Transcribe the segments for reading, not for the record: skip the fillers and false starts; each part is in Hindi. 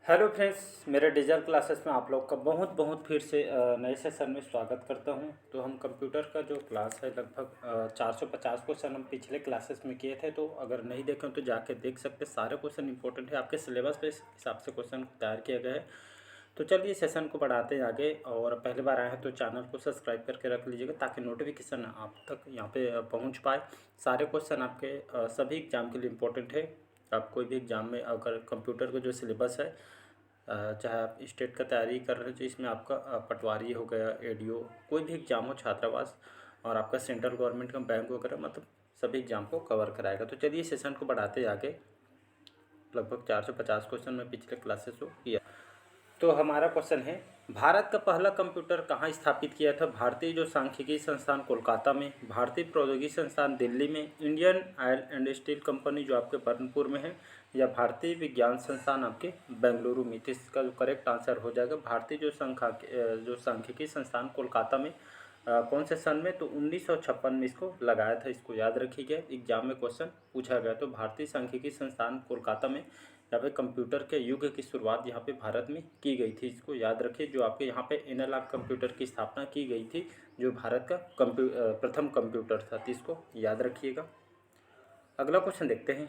हेलो फ्रेंड्स, मेरे डिजिटल क्लासेस में आप लोग का बहुत बहुत फिर से नए सेशन में स्वागत करता हूं। तो हम कंप्यूटर का जो क्लास है लगभग 450 क्वेश्चन हम पिछले क्लासेस में किए थे। तो अगर नहीं देखें तो जाके देख सकते, सारे क्वेश्चन इंपॉर्टेंट है, आपके सिलेबस पे हिसाब से क्वेश्चन तैयार किया गया है। तो चलिए सेशन को बढ़ाते हैं आगे। और पहली बार आए हैं तो चैनल को सब्सक्राइब करके रख लीजिएगा ताकि नोटिफिकेशन आप तक यहाँ पे पहुँच पाए। सारे क्वेश्चन आपके सभी एग्जाम के लिए इम्पोर्टेंट है। आप कोई भी एग्जाम में अगर कंप्यूटर का जो सिलेबस है, चाहे आप स्टेट का तैयारी कर रहे हो, तो इसमें आपका पटवारी हो गया, एडीओ, कोई भी एग्जाम हो, छात्रावास और आपका सेंट्रल गवर्नमेंट का बैंक वगैरह, मतलब सभी एग्जाम को कवर कराएगा। तो चलिए सेशन को बढ़ाते आगे। लगभग 450 क्वेश्चन में पिछले क्लासेस को किया। तो हमारा क्वेश्चन है, भारत का पहला कंप्यूटर कहाँ स्थापित किया था? भारतीय जो सांख्यिकी संस्थान कोलकाता में, भारतीय प्रौद्योगिकी संस्थान दिल्ली में, Indian oil and steel company जो आपके बर्नपुर में है, या भारतीय विज्ञान संस्थान आपके बेंगलुरु में। तो इसका जो करेक्ट आंसर हो जाएगा भारतीय जो सांख्यिकी संस्थान कोलकाता में। कौन से सन में? तो 1956 में इसको लगाया था। इसको याद रखिएगा, एग्जाम में क्वेश्चन पूछा गया। तो भारतीय सांख्यिकी संस्थान कोलकाता में यहाँ पे कंप्यूटर के युग की शुरुआत यहाँ पे भारत में की गई थी। इसको याद रखिए। जो आपके यहाँ पे एनालॉग कंप्यूटर की स्थापना की गई थी, जो भारत का प्रथम कंप्यूटर था। तो इसको याद रखिएगा। अगला क्वेश्चन देखते हैं,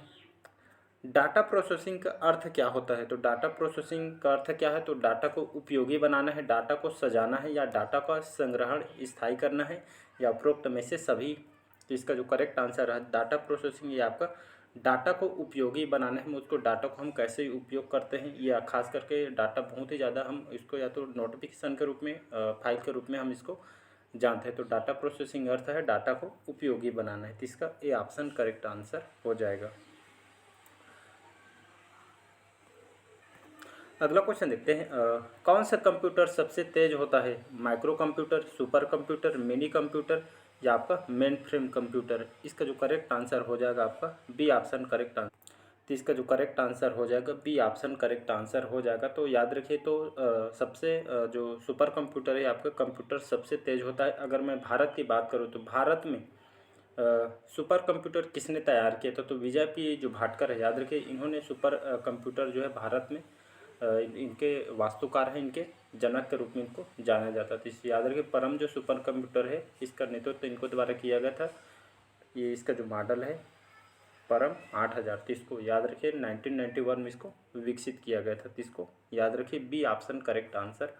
डाटा प्रोसेसिंग का अर्थ क्या होता है? तो डाटा प्रोसेसिंग का अर्थ क्या है? तो डाटा को उपयोगी बनाना है, डाटा को सजाना है, या डाटा का संग्रहण स्थायी करना है, या उपरोक्त में से सभी। तो इसका जो करेक्ट आंसर है डाटा प्रोसेसिंग, ये आपका डाटा को उपयोगी बनाना है। उसको डाटा को हम कैसे उपयोग करते हैं, या खास करके डाटा बहुत ही ज़्यादा हम इसको या तो नोटिफिकेशन के रूप में, फाइल के रूप में हम इसको जानते हैं। तो डाटा प्रोसेसिंग अर्थ है डाटा को उपयोगी बनाना है। तो इसका ए ऑप्शन करेक्ट आंसर हो जाएगा। अगला क्वेश्चन देखते हैं, कौन सा कंप्यूटर सबसे तेज होता है? Micro computer, super computer, mini computer, या आपका मेन फ्रेम कंप्यूटर। इसका जो करेक्ट आंसर हो जाएगा आपका बी ऑप्शन करेक्ट आंसर। तो इसका जो करेक्ट आंसर हो जाएगा बी ऑप्शन करेक्ट आंसर हो जाएगा। तो याद रखिए। तो जो सुपर कंप्यूटर है आपका कंप्यूटर सबसे तेज होता है। अगर मैं भारत की बात करूँ तो भारत में सुपर कंप्यूटर किसने तैयार किया था? तो विजय पी जो भाटकर है, याद रखिए, इन्होंने सुपर कंप्यूटर जो है भारत में, इनके वास्तुकार हैं, इनके जनक के रूप में इनको जाना जाता था। इस याद रखिए, परम जो सुपर कंप्यूटर है इसका नेतृत्व तो इनको द्वारा किया गया था। ये इसका जो मॉडल है परम 8000। तो इसको याद रखिए, 1991 में इसको विकसित किया गया था। तो इसको याद रखिए, बी ऑप्शन करेक्ट आंसर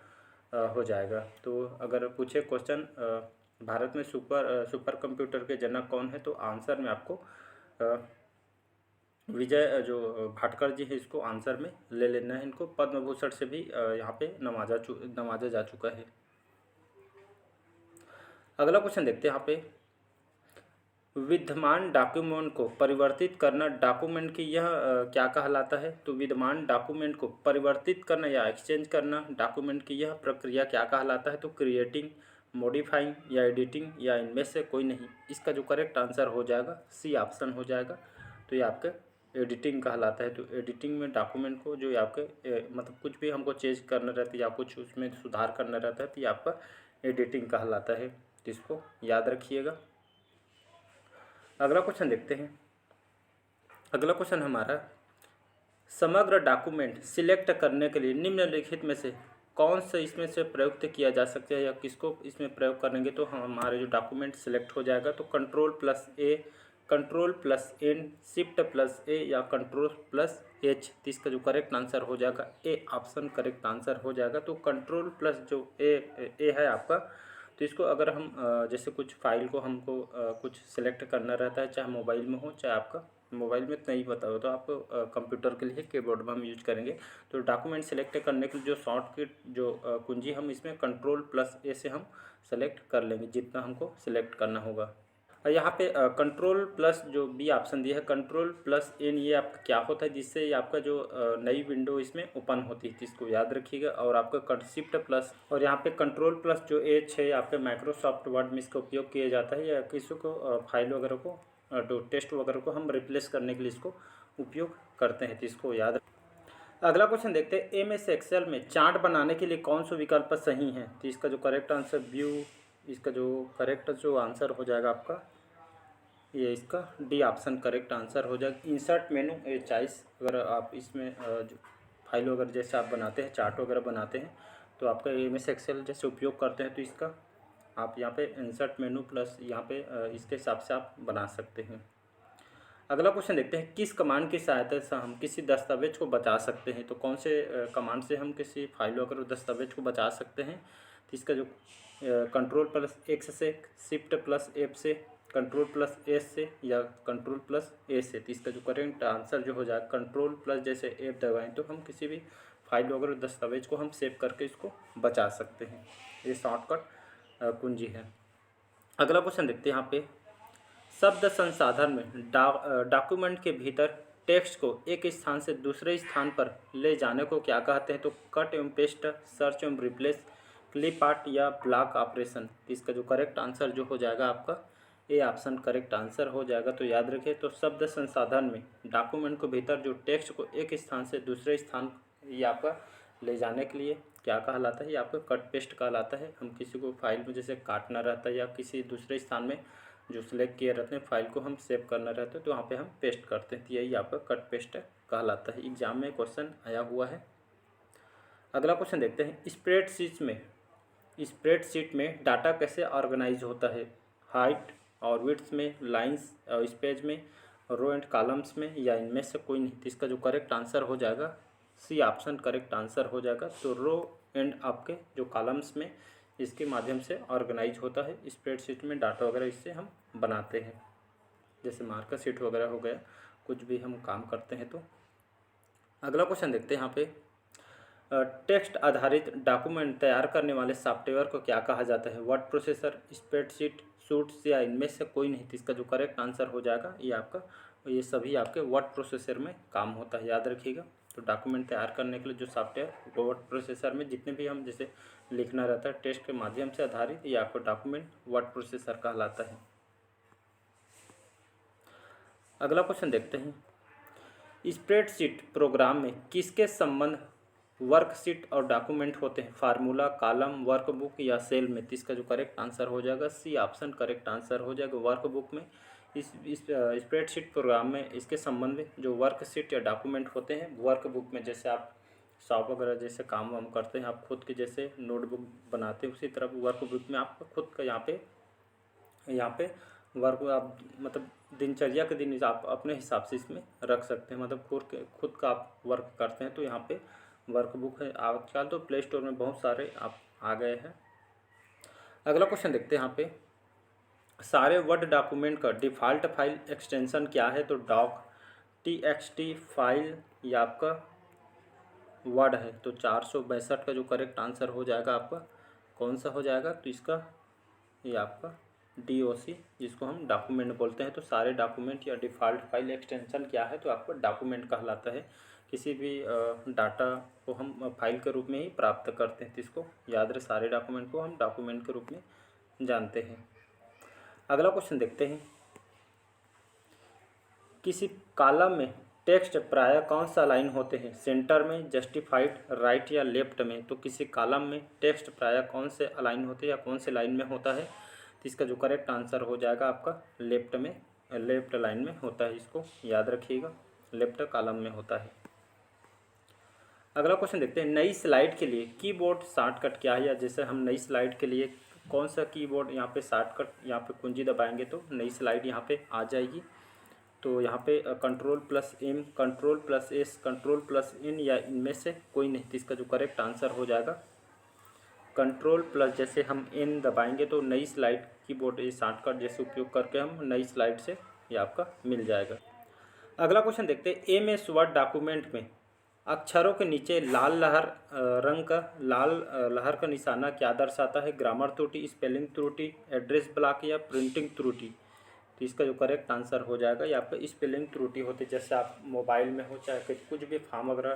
हो जाएगा। तो अगर पूछे क्वेश्चन भारत में सुपर कंप्यूटर के जनक कौन है, तो आंसर में आपको विजय जो भाटकर जी है, इसको आंसर में ले लेना है। इनको पद्म भूषण से भी यहाँ पे नवाजा जा चुका है। अगला क्वेश्चन देखते हैं यहाँ पे, विद्यमान डॉक्यूमेंट को परिवर्तित करना डॉक्यूमेंट की यह क्या कहलाता है? तो विद्यमान डॉक्यूमेंट को परिवर्तित करना या एक्सचेंज करना डॉक्यूमेंट की यह प्रक्रिया क्या कहलाता है? तो क्रिएटिंग, मॉडिफाइंग, या एडिटिंग, या इनमें से कोई नहीं। इसका जो करेक्ट आंसर हो जाएगा सी ऑप्शन हो जाएगा। तो ये आपका एडिटिंग कहलाता है। तो एडिटिंग में डॉक्यूमेंट को जो आपके मतलब कुछ भी हमको चेंज करना रहता है या कुछ उसमें सुधार करना रहता है, तो ये आपका एडिटिंग कहलाता है। तो इसको याद रखिएगा। अगला क्वेश्चन देखते हैं। अगला क्वेश्चन हमारा, समग्र डॉक्यूमेंट सिलेक्ट करने के लिए निम्नलिखित में से कौन सा इसमें से प्रयुक्त किया जा सकता है, या किसको इसमें प्रयोग करेंगे तो हमारे जो डॉक्यूमेंट सिलेक्ट हो जाएगा? तो control plus A, control plus N, shift plus A, या कंट्रोल प्लस एच। तो इसका जो करेक्ट आंसर हो जाएगा ए ऑप्शन करेक्ट आंसर हो जाएगा। तो कंट्रोल प्लस जो ए है आपका, तो इसको अगर हम जैसे कुछ फाइल को हमको कुछ सिलेक्ट करना रहता है, चाहे मोबाइल में हो, चाहे आपका मोबाइल में नहीं पता हो, तो आपको कंप्यूटर के लिए कीबोर्ड में हम यूज करेंगे। तो डॉक्यूमेंट सेलेक्ट करने के लिए जो शॉर्टकट जो कुंजी हम इसमें कंट्रोल प्लस ए से हम सेलेक्ट कर लेंगे, जितना हमको सिलेक्ट करना होगा। यहाँ पे कंट्रोल प्लस जो बी ऑप्शन दिया है कंट्रोल प्लस एन, ये आपका क्या होता है जिससे ये आपका जो नई विंडो इसमें ओपन होती है, इसको याद रखिएगा। और आपका शिफ्ट प्लस, और यहाँ पे कंट्रोल प्लस जो एच है आपके माइक्रोसॉफ्ट वर्ड में इसका उपयोग किया जाता है, या किसी को फाइल वगैरह को जो टेस्ट वगैरह को हम रिप्लेस करने के लिए इसको उपयोग करते हैं। तो इसको याद। अगला क्वेश्चन देखते हैं, MS एक्सेल में चार्ट बनाने के लिए कौन सा विकल्प सही है? तो इसका जो करेक्ट आंसर व्यू, इसका जो करेक्ट जो आंसर हो जाएगा आपका ये इसका डी ऑप्शन करेक्ट आंसर हो जाएगा। इंसर्ट मेनू ए चॉइस, अगर आप इसमें जो फाइल वगैरह जैसे आप बनाते हैं, चार्ट वगैरह बनाते हैं, तो आपका MS एक्सेल जैसे उपयोग करते हैं तो इसका आप यहाँ पे इंसर्ट मेनू प्लस यहाँ पे इसके हिसाब से आप बना सकते हैं। अगला क्वेश्चन देखते हैं, किस कमांड की सहायता से हम किसी दस्तावेज को बचा सकते हैं। तो कौन से कमांड से हम किसी फाइल वगैरह दस्तावेज को बचा सकते हैं। तो इसका जो Ctrl+X से, Shift+F से, Ctrl+S से या Ctrl+A से। तो इसका जो करेक्ट आंसर जो हो जाए Ctrl+ जैसे F दबाएं तो हम किसी भी फाइल वगैरह दस्तावेज को हम सेव करके इसको बचा सकते हैं। ये शॉर्टकट कुंजी है। अगला क्वेश्चन देखते हैं यहाँ पे, शब्द संसाधन में डॉक्यूमेंट के भीतर टेक्स्ट को एक स्थान से दूसरे स्थान पर ले जाने को क्या कहते हैं। तो कट एवं पेस्ट, सर्च एवं रिप्लेस, क्लिप आर्ट या ब्लॉक ऑपरेशन। इसका जो करेक्ट आंसर जो हो जाएगा आपका ए ऑप्शन करेक्ट आंसर हो जाएगा। तो याद रखिए, तो शब्द संसाधन में डॉक्यूमेंट के भीतर जो टेक्स्ट को एक स्थान से दूसरे स्थान ये आपका ले जाने के लिए क्या कहलाता है, ये आपका कट पेस्ट कहलाता है। हम किसी को फाइल में जैसे काटना रहता है या किसी दूसरे स्थान में जो सिलेक्ट किए रहते हैं फाइल को हम सेव करना रहता है तो वहाँ पे हम पेस्ट करते हैं, तो यही आपका कट पेस्ट कहलाता है। एग्जाम में क्वेश्चन आया हुआ है। अगला क्वेश्चन देखते हैं, स्प्रेडशीट में डाटा कैसे ऑर्गेनाइज होता है। हाइट और विड्थ में, लाइंस और स्पेस में, रो एंड कॉलम्स में या इनमें से कोई नहीं। तो इसका जो करेक्ट आंसर हो जाएगा सी ऑप्शन करेक्ट आंसर हो जाएगा। तो रो एंड आपके जो कॉलम्स में इसके माध्यम से ऑर्गेनाइज होता है। स्प्रेडशीट में डाटा वगैरह इससे हम बनाते हैं, जैसे मार्कर शीट वगैरह हो गया, कुछ भी हम काम करते हैं। तो अगला क्वेश्चन देखते हैं यहाँ पे, टेक्स्ट आधारित डॉक्यूमेंट तैयार करने वाले सॉफ्टवेयर को क्या कहा जाता है। वर्ड प्रोसेसर, स्प्रेडशीट, सूट्स या इनमें से कोई नहीं। तो इसका जो करेक्ट आंसर हो जाएगा ये सभी आपके वर्ड प्रोसेसर में काम होता है, याद रखिएगा। तो डॉक्यूमेंट तैयार करने के लिए जो सॉफ्टवेयर वर्ड प्रोसेसर में जितने भी हम जैसे लिखना रहता है टेक्स्ट के माध्यम से आधारित, ये आपको डॉक्यूमेंट वर्ड प्रोसेसर कहलाता है। अगला क्वेश्चन देखते हैं, स्प्रेडशीट प्रोग्राम में किसके संबंध वर्कशीट और डॉक्यूमेंट होते हैं। फार्मूला, कॉलम, वर्कबुक या सेल में। तो इसका जो करेक्ट आंसर हो जाएगा सी ऑप्शन करेक्ट आंसर हो जाएगा। वर्कबुक में इस स्प्रेडशीट प्रोग्राम में इसके संबंध में जो वर्कशीट या डॉक्यूमेंट होते हैं वर्कबुक में, जैसे आप शॉप वगैरह जैसे काम वाम करते हैं, आप खुद के जैसे नोटबुक बनाते हैं, उसी तरह वर्कबुक में आप खुद का यहाँ पे वर्क आप मतलब दिनचर्या के दिन आप अपने हिसाब से इसमें रख सकते हैं, मतलब खुद का आप वर्क करते हैं तो यहाँ पे वर्कबुक है। आजकल तो प्ले स्टोर में बहुत सारे आप आ गए हैं। अगला क्वेश्चन देखते हैं यहाँ पे, सारे वर्ड डॉक्यूमेंट का डिफ़ॉल्ट फाइल एक्सटेंशन क्या है। तो डॉक, TXT फाइल या आपका वर्ड है। तो 462 का जो करेक्ट आंसर हो जाएगा आपका कौन सा हो जाएगा। तो इसका ये आपका DOC जिसको हम डॉक्यूमेंट बोलते हैं। तो सारे डॉक्यूमेंट या डिफ़ॉल्ट फाइल एक्सटेंशन क्या है, तो आपका डॉक्यूमेंट कहलाता है। किसी भी डाटा को हम फाइल के रूप में ही प्राप्त करते हैं, तो इसको याद रहे, सारे डॉक्यूमेंट को हम डॉक्यूमेंट के रूप में जानते हैं। अगला क्वेश्चन देखते हैं, किसी कॉलम में टेक्स्ट प्रायः कौन सा लाइन होते हैं। सेंटर में, जस्टिफाइड, राइट या लेफ्ट में। तो किसी कॉलम में टेक्स्ट प्रायः कौन से अलाइन होते हैं या कौन से लाइन में होता है। तो इसका जो करेक्ट आंसर हो जाएगा आपका लेफ्ट में, लेफ्ट लाइन में होता है। इसको याद रखिएगा, लेफ्ट कॉलम में होता है। अगला क्वेश्चन देखते हैं, नई स्लाइड के लिए कीबोर्ड शॉर्टकट क्या है। या जैसे हम नई स्लाइड के लिए कौन सा कीबोर्ड यहाँ पे शॉर्टकट यहाँ पे कुंजी दबाएंगे तो नई स्लाइड यहाँ पे आ जाएगी। तो यहाँ पे Ctrl+M, Ctrl+S, Ctrl+N या इनमें से कोई नहीं। तो इसका जो करेक्ट आंसर हो जाएगा Ctrl+ जैसे हम N दबाएंगे तो नई स्लाइड कीबोर्ड ये शॉर्टकट जैसे उपयोग करके हम नई स्लाइड से ये आपका मिल जाएगा। अगला क्वेश्चन देखते हैं, MS वर्ड डॉक्यूमेंट में अक्षरों के नीचे लाल लहर का निशाना क्या दर्शाता है। ग्रामर त्रुटि, स्पेलिंग त्रुटि, एड्रेस ब्लॉक या प्रिंटिंग त्रुटि। तो इसका जो करेक्ट आंसर हो जाएगा ये आपका स्पेलिंग त्रुटि होती है। जैसे आप मोबाइल में हो चाहे कुछ भी फॉर्म वगैरह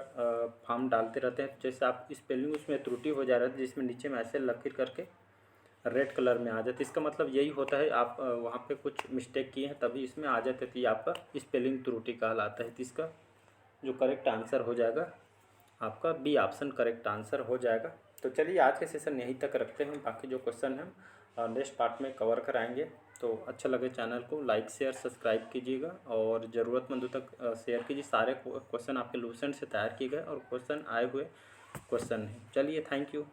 फॉर्म डालते रहते हैं, जैसे आप स्पेलिंग उसमें त्रुटि हो जा रहा है जिसमें नीचे में ऐसे लकीर करके रेड कलर में आ जाती है। इसका मतलब यही होता है आप वहाँ पे कुछ मिस्टेक किए हैं तभी इसमें आ जाते थे, आपका स्पेलिंग त्रुटि कहलाता है। तो इसका जो करेक्ट आंसर हो जाएगा आपका बी ऑप्शन करेक्ट आंसर हो जाएगा। तो चलिए आज के सेशन यहीं तक रखते हैं, बाकी जो क्वेश्चन हम नेक्स्ट पार्ट में कवर कराएंगे। तो अच्छा लगे चैनल को लाइक शेयर सब्सक्राइब कीजिएगा और ज़रूरतमंदों तक शेयर कीजिए। सारे क्वेश्चन आपके लूसेंट से तैयार किए गए और क्वेश्चन आए हुए क्वेश्चन हैं। चलिए, थैंक यू।